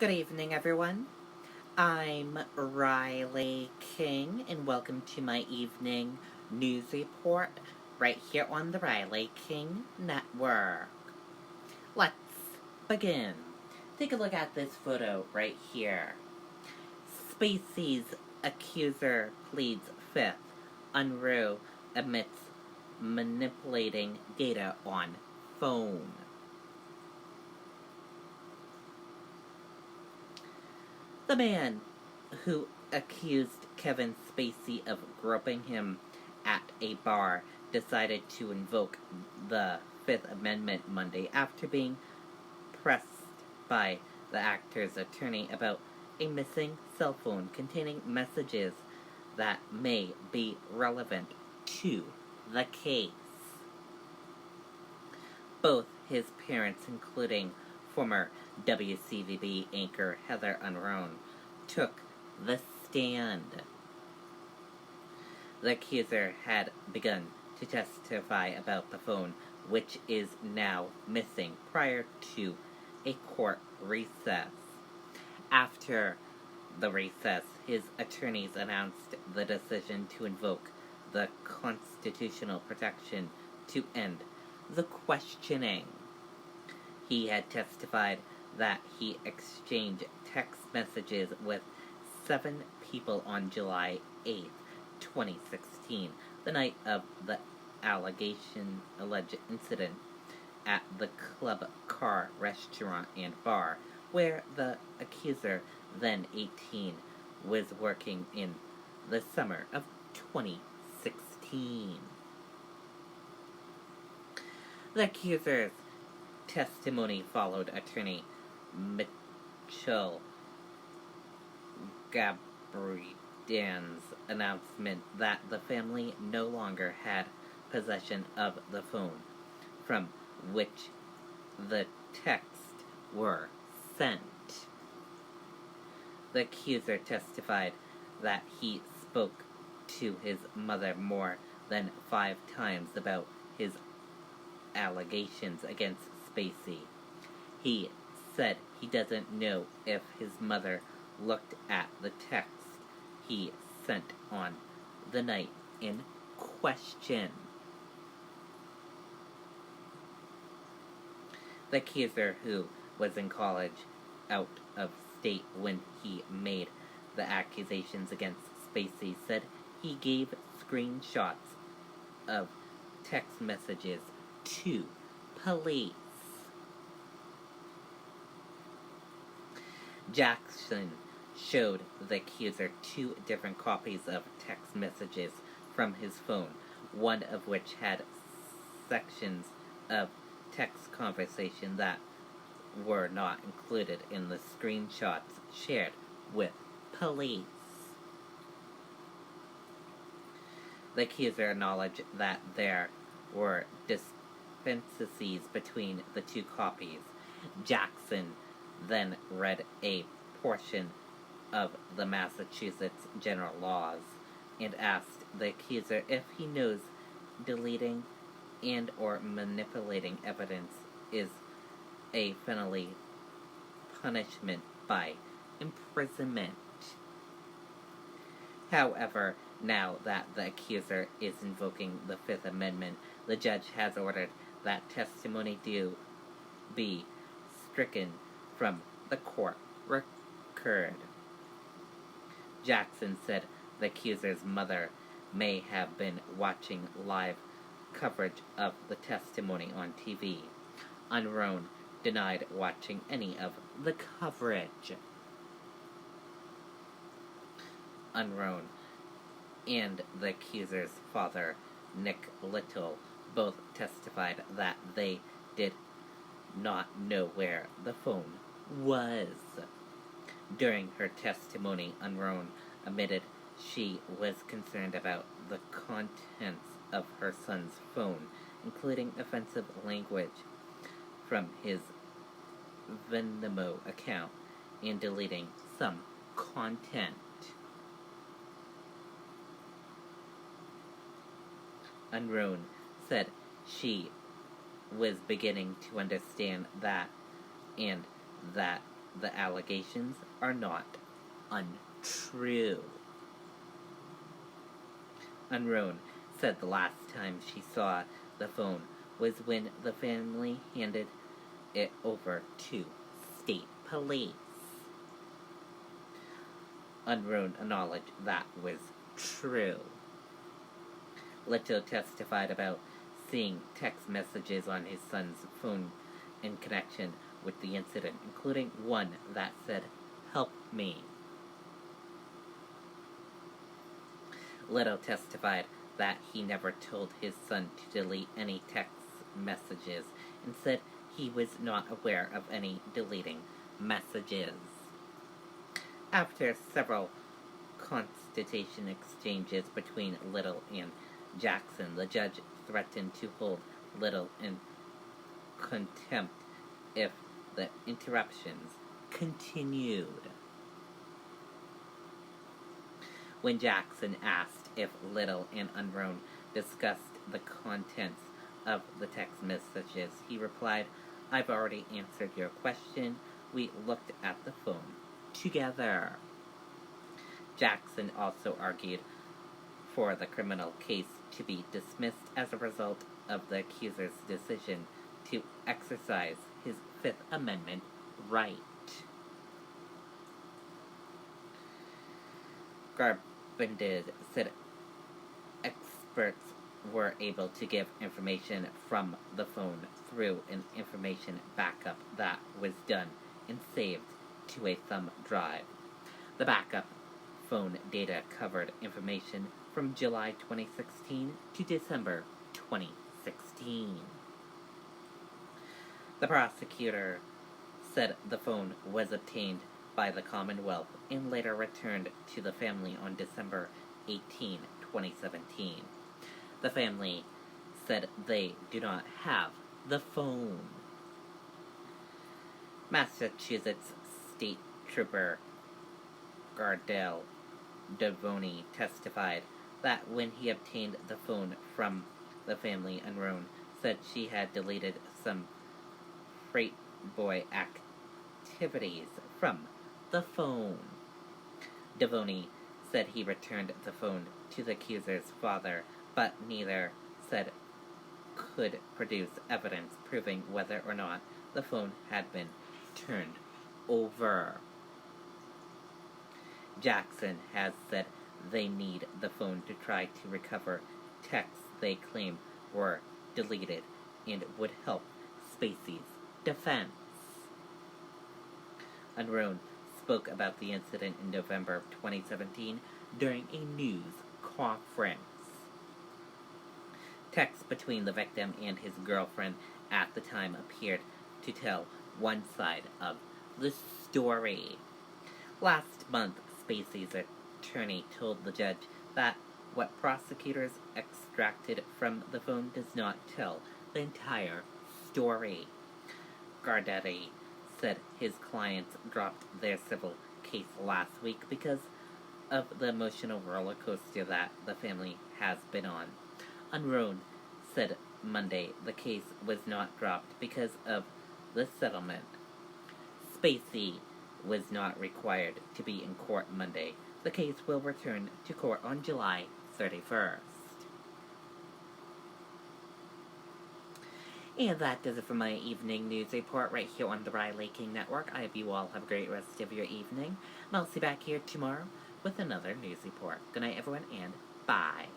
Good evening, everyone. I'm Riley King, and welcome to my evening news report right here on the Riley King Network. Let's begin. Take a look at this photo right here. Spacey's accuser pleads fifth. Unruh admits manipulating data on phone. The man who accused Kevin Spacey of groping him at a bar decided to invoke the Fifth Amendment Monday after being pressed by the actor's attorney about a missing cell phone containing messages that may be relevant to the case. Both his parents, including former WCVB anchor Heather Unruh, took the stand. The accuser had begun to testify about the phone, which is now missing, prior to a court recess. After the recess, his attorneys announced the decision to invoke the constitutional protection to end the questioning. He had testified that he exchanged text messages with 7 people on July 8, 2016, the night of the alleged incident at the Club Car restaurant and bar, where the accuser, then 18, was working in the summer of 2016. The accuser's testimony followed attorney Mitchell Gabridan's announcement that the family no longer had possession of the phone from which the texts were sent. The accuser testified that he spoke to his mother more than 5 times about his allegations against Spacey. He said he doesn't know if his mother looked at the text he sent on the night in question. The accuser, who was in college out of state when he made the accusations against Spacey, said he gave screenshots of text messages to police. Jackson showed the accuser 2 different copies of text messages from his phone, one of which had sections of text conversation that were not included in the screenshots shared with police. The accuser acknowledged that there were discrepancies between the 2 copies. Jackson then read a portion of the Massachusetts general laws and asked the accuser if he knows deleting and or manipulating evidence is a felony punishment by imprisonment. However, now that the accuser is invoking the Fifth Amendment, the judge has ordered that testimony to be stricken from the court record. Jackson said the accuser's mother may have been watching live coverage of the testimony on TV. Unruh denied watching any of the coverage. Unruh and the accuser's father, Nick Little, both testified that they did not know where the phone was. During her testimony, Unruh admitted she was concerned about the contents of her son's phone, including offensive language from his Venmo account and deleting some content. Unruh said she was beginning to understand that, and that the allegations are not untrue. Unruh said the last time she saw the phone was when the family handed it over to state police. Unruh acknowledged that was true. Little testified about seeing text messages on his son's phone in connection with the incident, including one that said, "Help me." Little testified that he never told his son to delete any text messages and said he was not aware of any deleting messages. After several constitution exchanges between Little and Jackson, the judge threatened to hold Little in contempt if the interruptions continued. When Jackson asked if Little and Unruh discussed the contents of the text messages, he replied, "I've already answered your question. We looked at the phone together." Jackson also argued for the criminal case to be dismissed as a result of the accuser's decision to exercise his Fifth Amendment right. Garbinded said experts were able to give information from the phone through an information backup that was done and saved to a thumb drive. The backup phone data covered information from July 2016 to December 2016. The prosecutor said the phone was obtained by the Commonwealth and later returned to the family on December 18, 2017. The family said they do not have the phone. Massachusetts State Trooper Gardell Devoni testified that when he obtained the phone from the family, Unruh said she had deleted some freight boy activities from the phone. Devoni said he returned the phone to the accuser's father, but neither said could produce evidence proving whether or not the phone had been turned over. Jackson has said they need the phone to try to recover texts they claim were deleted and would help Spacey's defense. Unruh spoke about the incident in November of 2017 during a news conference. Texts between the victim and his girlfriend at the time appeared to tell one side of the story. Last month, Spacey's attorney told the judge that what prosecutors extracted from the phone does not tell the entire story. Gardetti said his clients dropped their civil case last week because of the emotional roller coaster that the family has been on. Unruh said Monday the case was not dropped because of the settlement. Spacey was not required to be in court Monday. The case will return to court on July 31st. And that does it for my evening news report right here on the Riley King Network. I hope you all have a great rest of your evening. And I'll see you back here tomorrow with another news report. Good night, everyone, and bye.